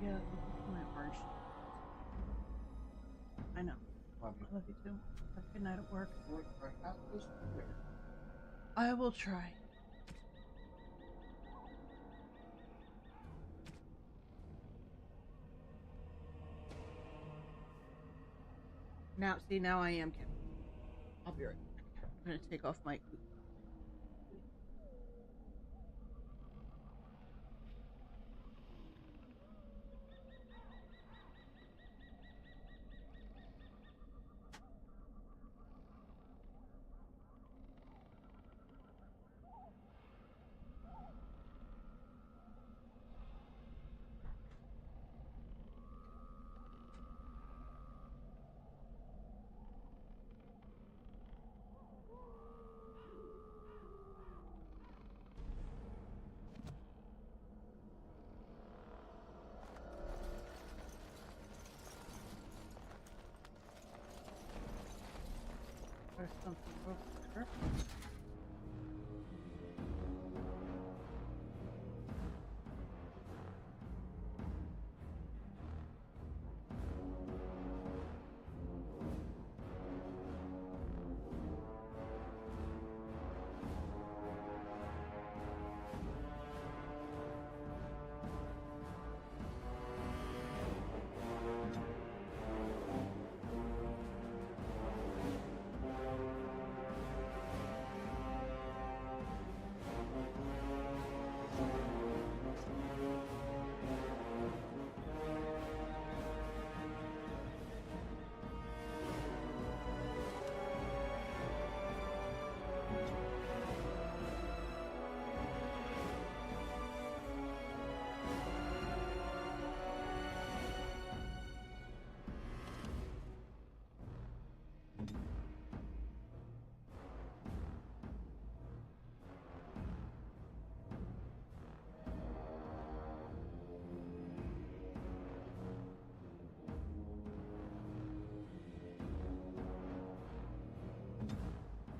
Yeah, looking for my orange. I know. I love you too. Have a good night at work. I will try. Now, see, now I am kidding. I'll be right back. I'm gonna take off my. There's something over there.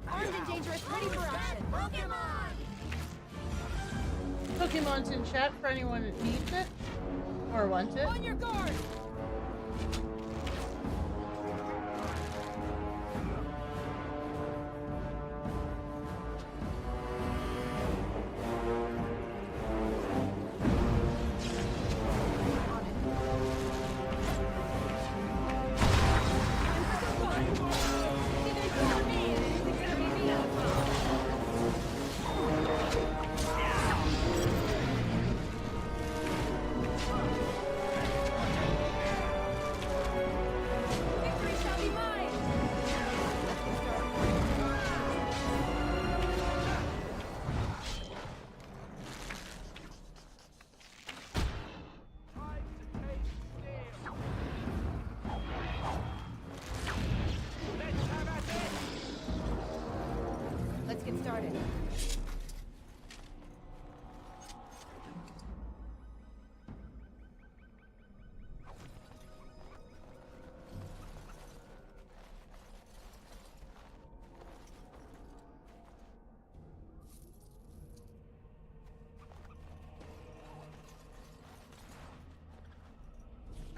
Armed and dangerous, ready for action. Pokemon! Pokemon's in chat for anyone that needs it or wants it. On your guard! Let's get started.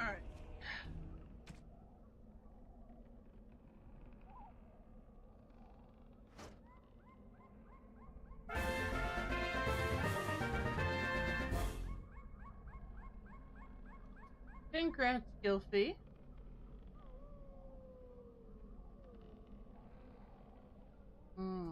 All right. Congrats, Gilfie. Hmm.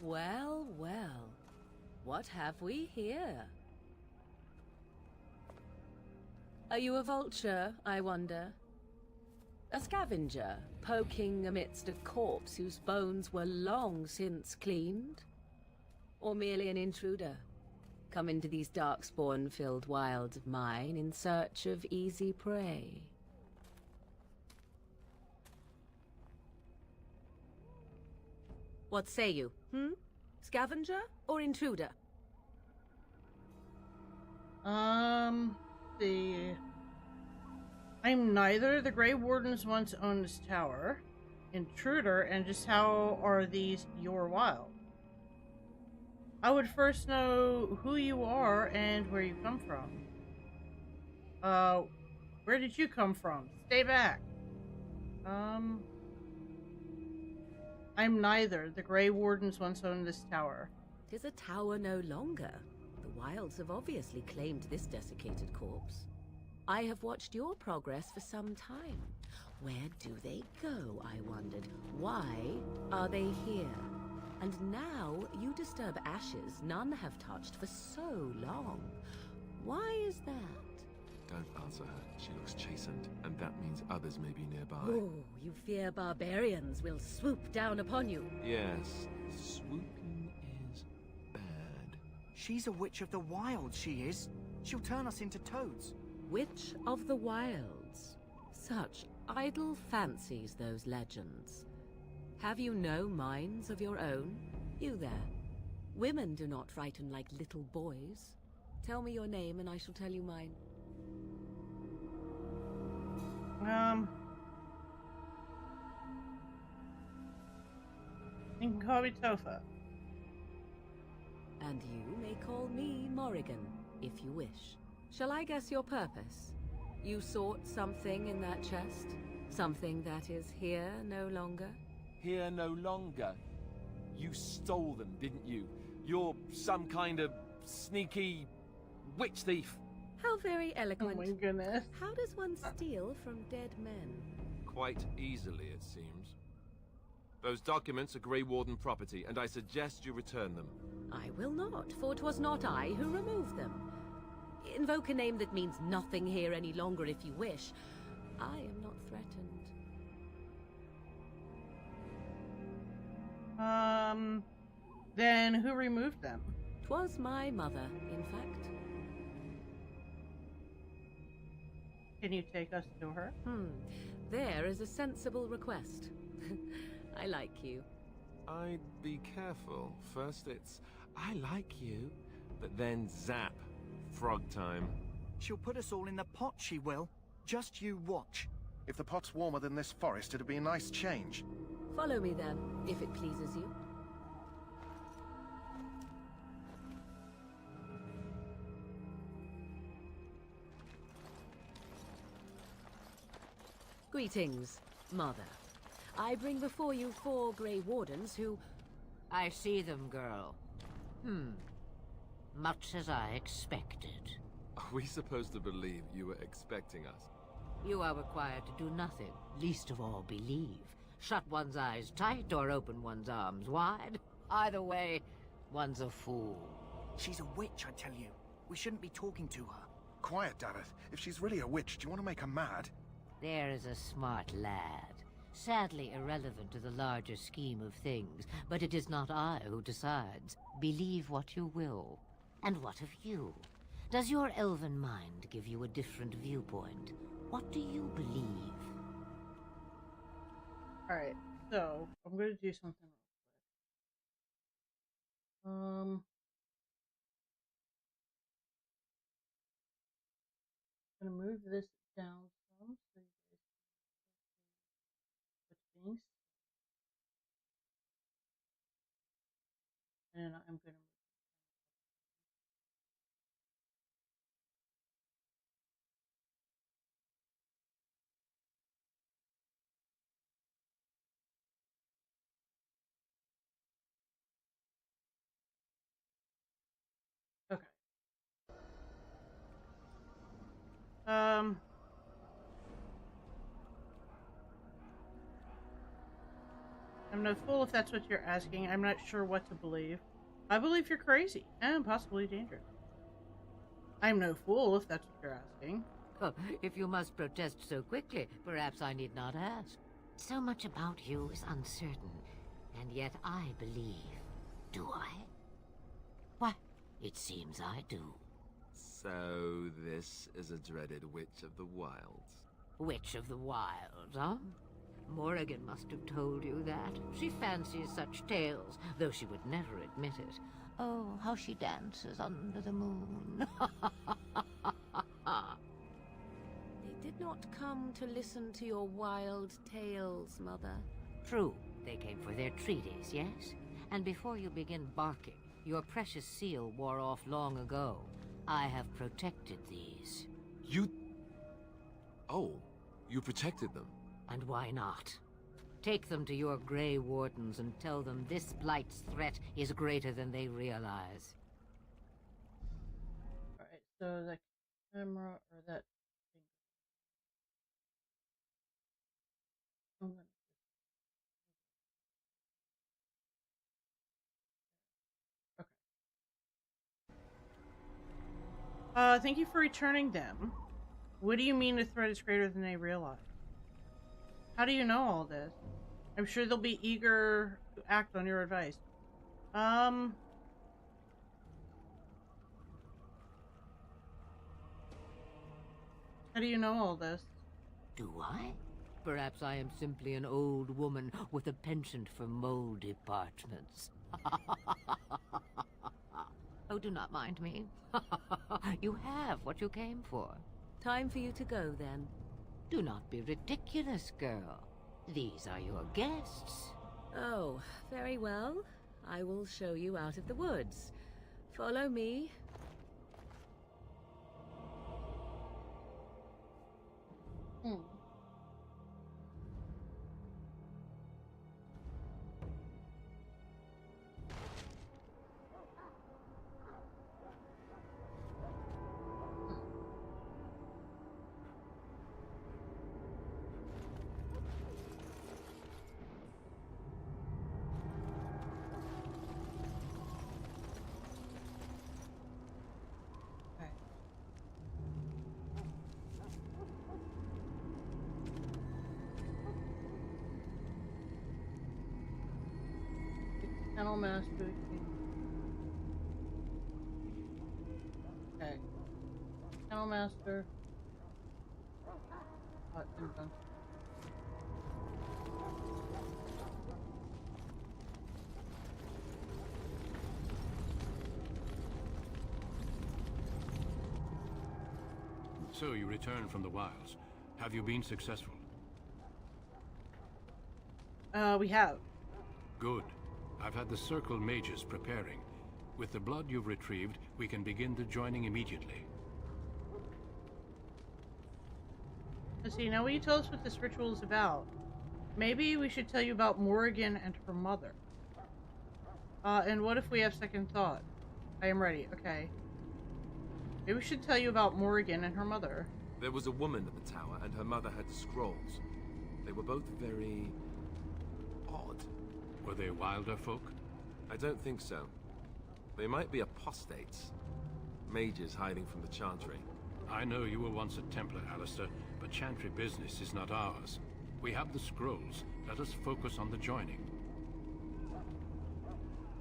Well, well. What have we here? Are you a vulture, I wonder? A scavenger, poking amidst a corpse whose bones were long since cleaned? Or merely an intruder, come into these darkspawn-filled wilds of mine in search of easy prey? What say you, Scavenger or intruder? See. I'm neither. The Grey Wardens once owned this tower. Intruder, and just how are these your wild? I would first know who you are and where you come from. Where did you come from? Stay back. I'm neither. The Grey Wardens once owned this tower. 'Tis a tower no longer. The wilds have obviously claimed this desiccated corpse. I have watched your progress for some time. Where do they go, I wondered? Why are they here? And now you disturb ashes none have touched for so long. Why is that? Don't answer her. She looks chastened, and that means others may be nearby. Oh, you fear barbarians will swoop down upon you. Yes, swooping is bad. She's a witch of the wild, she is. She'll turn us into toads. Witch of the Wilds. Such idle fancies, those legends. Have you no minds of your own? You there. Women do not frighten like little boys. Tell me your name and I shall tell you mine. You can call me Tofa. And you may call me Morrigan, if you wish. Shall I guess your purpose? You sought something in that chest? Something that is here no longer? Here no longer. You stole them, didn't you? You're some kind of sneaky witch thief. How very eloquent. Oh my goodness. How does one steal from dead men? Quite easily, it seems. Those documents are Grey Warden property, and I suggest you return them. I will not, for 'twas not I who removed them. Invoke a name that means nothing here any longer if you wish. I am not threatened. Then who removed them? 'Twas my mother, in fact. Can you take us to her? There is a sensible request. I like you. I'd be careful. First it's, I like you, but then zap. Frog time. She'll put us all in the pot, she will. Just you watch. If the pot's warmer than this forest, it'd be a nice change. Follow me then, if it pleases you. Greetings, Mother. I bring before you 4 Grey Wardens who... I see them, girl. Much as I expected. Are we supposed to believe you were expecting us? You are required to do nothing, least of all believe. Shut one's eyes tight or open one's arms wide. Either way, one's a fool. She's a witch, I tell you. We shouldn't be talking to her. Quiet, Davith. If she's really a witch, do you want to make her mad? There is a smart lad. Sadly irrelevant to the larger scheme of things, but it is not I who decides. Believe what you will. And what of you? Does your elven mind give you a different viewpoint? What do you believe? Alright, so I'm gonna do something real quick. I'm gonna move this down some so you guys can see what's being said. And I'm gonna okay. I'm no fool if that's what you're asking. I'm not sure what to believe. I believe you're crazy and possibly dangerous. I'm no fool if that's what you're asking. Oh, if you must protest so quickly, perhaps I need not ask. So much about you is uncertain, and yet I believe. Do I? Why, it seems I do. So this is a dreaded Witch of the Wilds. Witch of the Wilds, huh? Morrigan must have told you that. She fancies such tales, though she would never admit it. Oh, how she dances under the moon. They did not come to listen to your wild tales, Mother. True, they came for their treaties, yes? And before you begin barking, your precious seal wore off long ago. I have protected these. You... Oh, you protected them? And why not? Take them to your Grey Wardens and tell them this Blight's threat is greater than they realize. Alright, so that camera or that thing. I'm gonna... Okay. Thank you for returning them. What do you mean the threat is greater than they realize? How do you know all this? I'm sure they'll be eager to act on your advice. How do you know all this? Do I? Perhaps I am simply an old woman with a penchant for moldy parchments. Oh, do not mind me. You have what you came for. Time for you to go, then. Do not be ridiculous, girl. These are your guests. Oh, very well. I will show you out of the woods. Follow me. Kennel Master. Okay. Kennel Master. I'm done. So you returned from the wilds. Have you been successful? We have. Good. I've had the Circle mages preparing. With the blood you've retrieved, we can begin the joining immediately. Let's see, now will you tell us what this ritual is about? Maybe we should tell you about Morrigan and her mother. And what if we have second thought? I am ready, okay. Maybe we should tell you about Morrigan and her mother. There was a woman at the tower, and her mother had the scrolls. They were both very... odd. Were they wilder folk? I don't think so. They might be apostates. Mages hiding from the Chantry. I know you were once a Templar, Alistair, but Chantry business is not ours. We have the scrolls. Let us focus on the joining.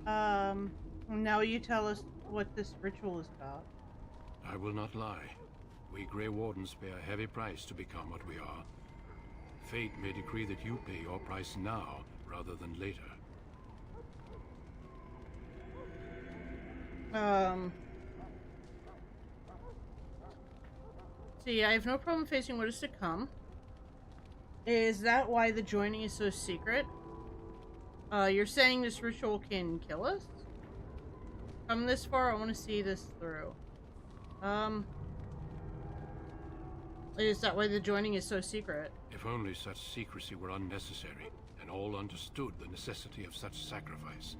Now you tell us what this ritual is about. I will not lie. We Grey Wardens pay a heavy price to become what we are. Fate may decree that you pay your price now, rather than later. See, I have no problem facing what is to come. Is that why the joining is so secret? You're saying this ritual can kill us? Come this far, I want to see this through. Is that why the joining is so secret? If only such secrecy were unnecessary, and all understood the necessity of such sacrifice.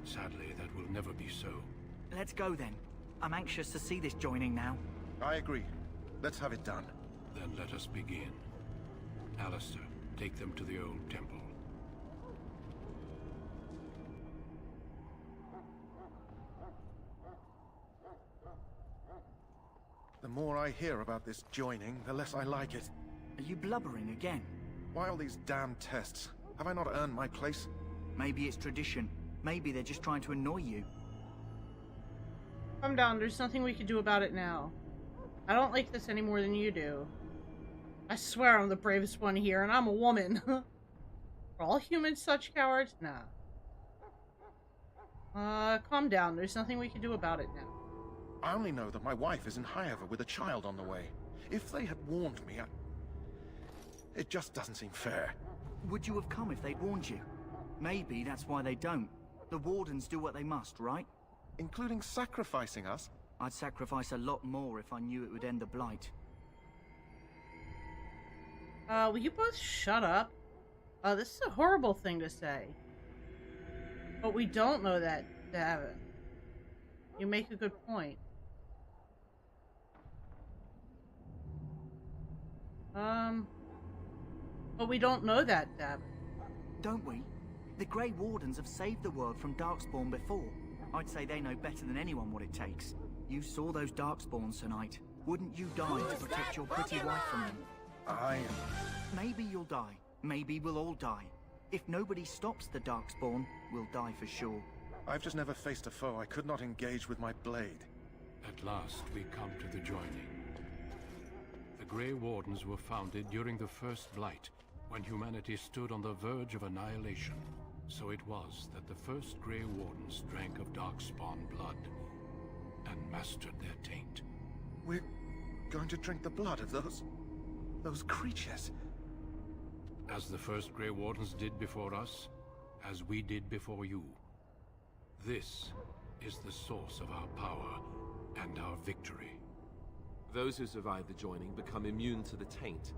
Sadly, that will never be so. Let's go then. I'm anxious to see this joining now. I agree. Let's have it done. Then let us begin. Alistair, take them to the old temple. The more I hear about this joining, the less I like it. Are you blubbering again? Why all these damn tests? Have I not earned my place? Maybe it's tradition. Maybe they're just trying to annoy you. Calm down, there's nothing we can do about it now. I don't like this any more than you do. I swear I'm the bravest one here, and I'm a woman. Are all humans such cowards? Nah. Calm down, there's nothing we can do about it now. I only know that my wife is in Highover with a child on the way. If they had warned me, it just doesn't seem fair. Would you have come if they'd warned you? Maybe that's why they don't. The Wardens do what they must, right? Including sacrificing us? I'd sacrifice a lot more if I knew it would end the Blight. Will you both shut up? This is a horrible thing to say. But we don't know that, Davin. You make a good point. But we don't know that, Davin. Don't we? The Grey Wardens have saved the world from Darkspawn before. I'd say they know better than anyone what it takes. You saw those Darkspawns tonight. Wouldn't you die to protect your pretty wife from them? Maybe you'll die. Maybe we'll all die. If nobody stops the Darkspawn, we'll die for sure. I've just never faced a foe I could not engage with my blade. At last, we come to the joining. The Grey Wardens were founded during the First Blight, when humanity stood on the verge of annihilation. So it was that the first Grey Wardens drank of Darkspawn blood and mastered their taint. We're going to drink the blood of those creatures. As the first Grey Wardens did before us, as we did before you. This is the source of our power and our victory. Those who survive the joining become immune to the taint.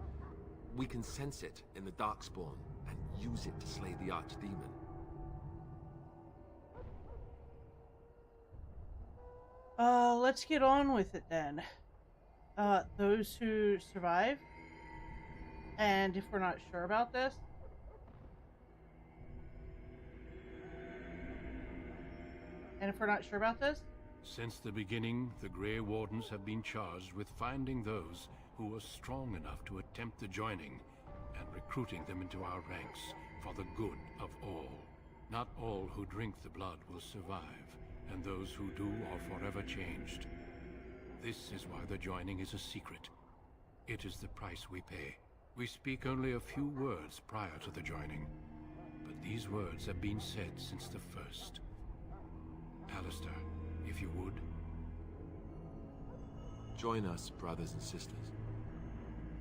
We can sense it in the Darkspawn and use it to slay the Archdemon. Let's get on with it then. Those who survive, and if we're not sure about this, Since the beginning, the Grey Wardens have been charged with finding those who are strong enough to attempt the joining and recruiting them into our ranks for the good of all. Not all who drink the blood will survive, and those who do are forever changed. This is why the joining is a secret. It is the price we pay. We speak only a few words prior to the joining, but these words have been said since the first. Alistair, if you would. Join us, brothers and sisters.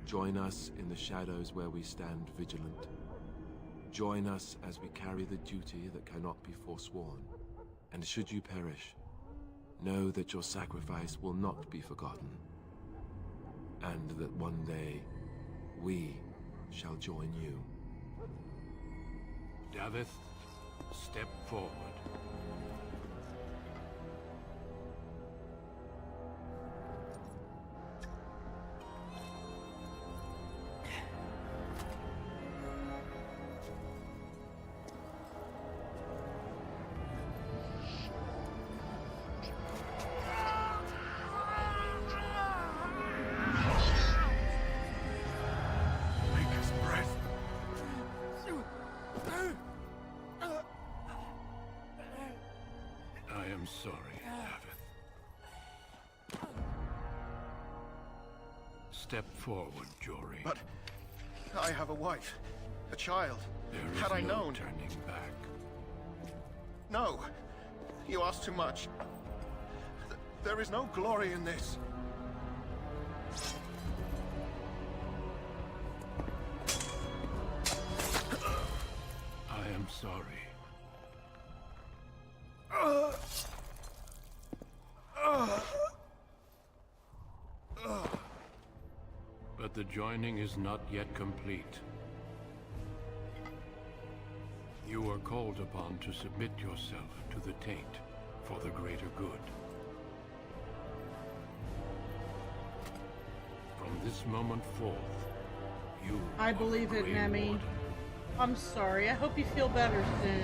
Join us in the shadows where we stand vigilant. Join us as we carry the duty that cannot be forsworn. And should you perish, know that your sacrifice will not be forgotten. And that one day, we shall join you. Davith, step forward. Sorry, Davith. Step forward, Jory. But I have a wife, a child. There is Had I no known... turning back. No, you ask too much. There is no glory in this. I am sorry. But the joining is not yet complete. You are called upon to submit yourself to the taint for the greater good. From this moment forth, you I are the believe it, Grey Nemi. Warden. I'm sorry. I hope you feel better soon.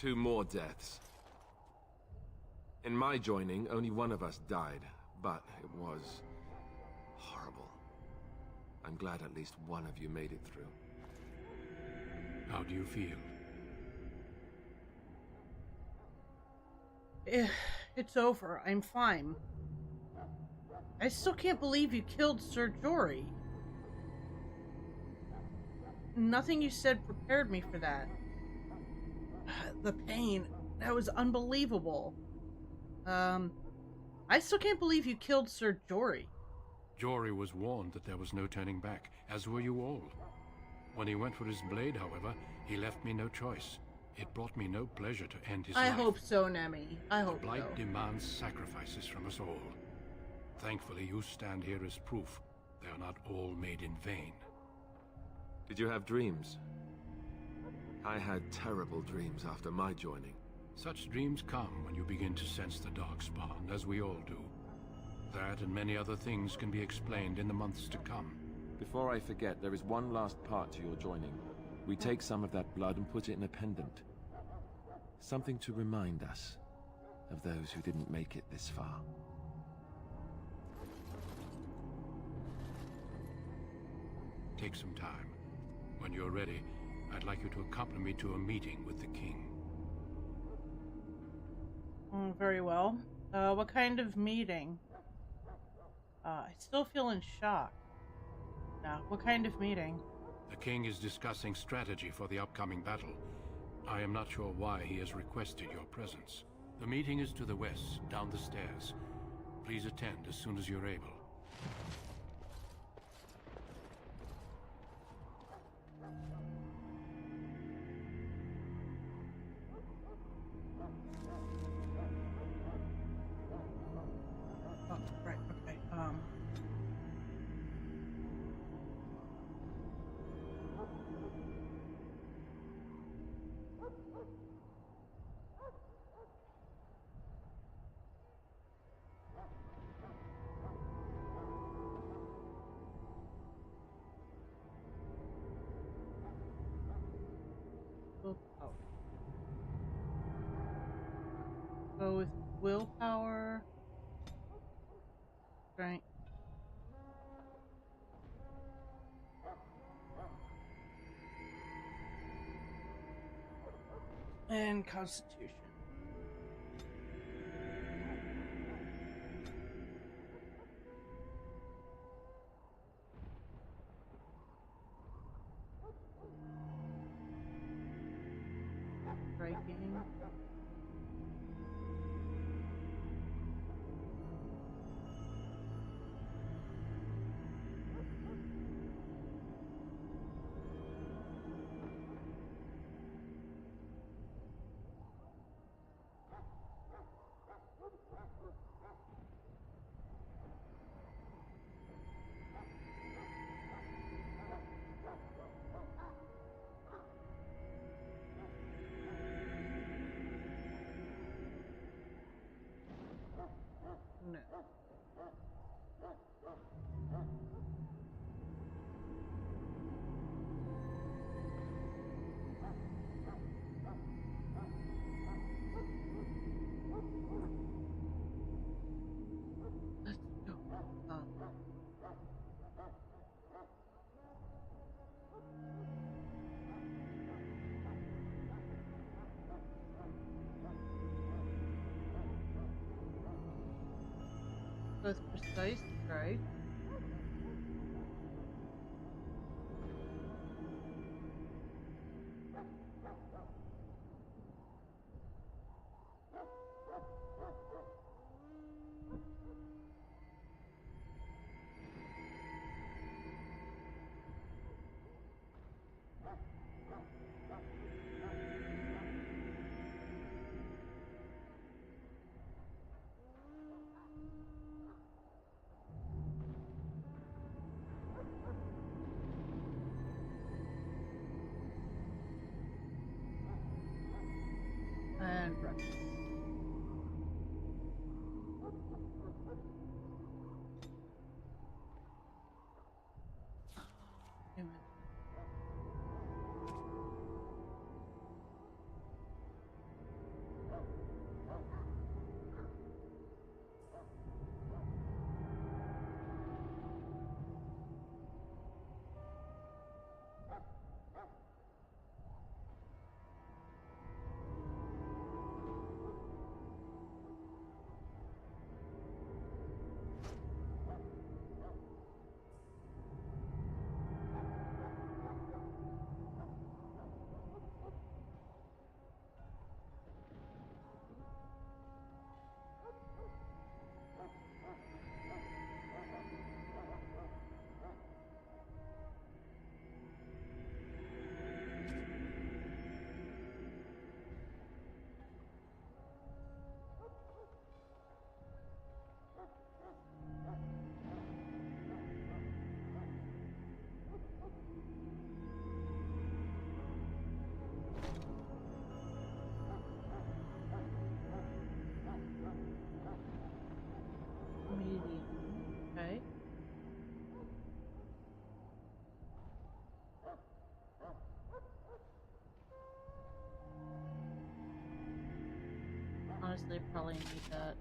2 more deaths. In my joining, only one of us died, but it was horrible. I'm glad at least one of you made it through. How do you feel? It's over. I'm fine. I still can't believe you killed Sir Jory. Nothing you said prepared me for that. The pain. That was unbelievable. I still can't believe you killed Sir Jory. Jory was warned that there was no turning back, as were you all. When he went for his blade, however, he left me no choice. It brought me no pleasure to end his life. I hope so, Nemi. I hope the Blight so. demands sacrifices from us all. Thankfully, you stand here as proof they are not all made in vain. Did you have dreams? I had terrible dreams after my joining. Such dreams come when you begin to sense the Darkspawn, as we all do. That and many other things can be explained in the months to come. Before I forget, there is one last part to your joining. We take some of that blood and put it in a pendant. Something to remind us of those who didn't make it this far. Take some time. When you're ready, I'd like you to accompany me to a meeting with the king. Very well. What kind of meeting? I still feel in shock. Now, what kind of meeting? The king is discussing strategy for the upcoming battle. I am not sure why he has requested your presence. The meeting is to the west, down the stairs. Please attend as soon as you're able. Oh, right, okay. Willpower. Go with willpower. Strength. And constitution. Striking. No. Let's go. That's precise, right? And run. Amen. Probably need that.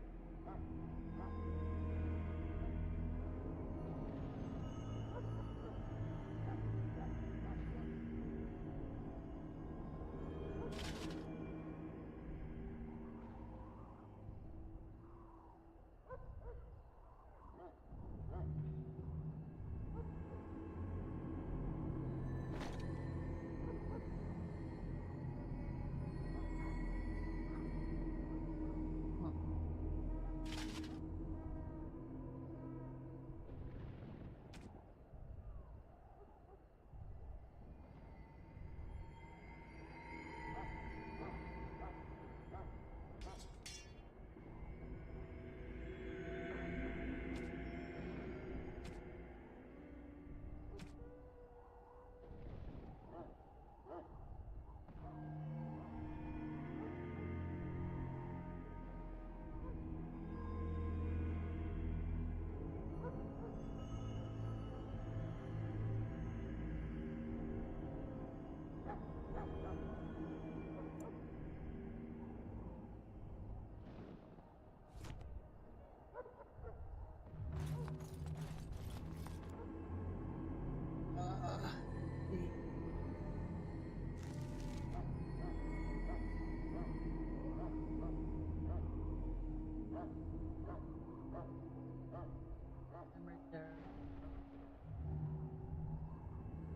I'm right there.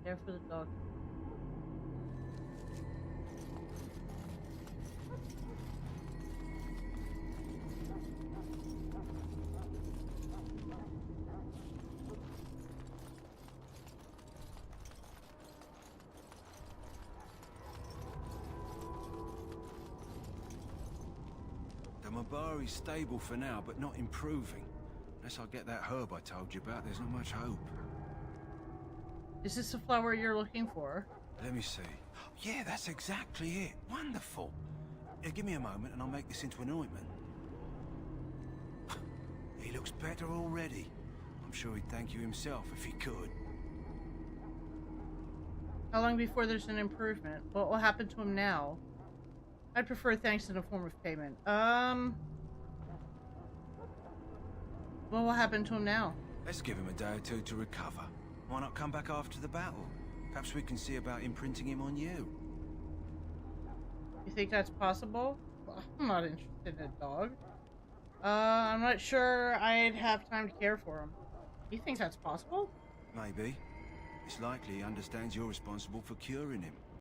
There for the dog. The Mabari's stable for now, but not improving. Unless I get that herb I told you about, there's not much hope. Is this the flower you're looking for? Let me see. Yeah, that's exactly it. Wonderful. Yeah, give me a moment and I'll make this into an ointment. He looks better already. I'm sure he'd thank you himself if he could. How long before there's an improvement? What will happen to him now? I'd prefer thanks in a form of payment. What will happen to him now? Let's give him a day or two to recover. Why not come back after the battle? Perhaps we can see about imprinting him on you. You think that's possible? Well, I'm not interested in a dog. I'm not sure I'd have time to care for him. You think that's possible? Maybe. It's likely he understands you're responsible for curing him.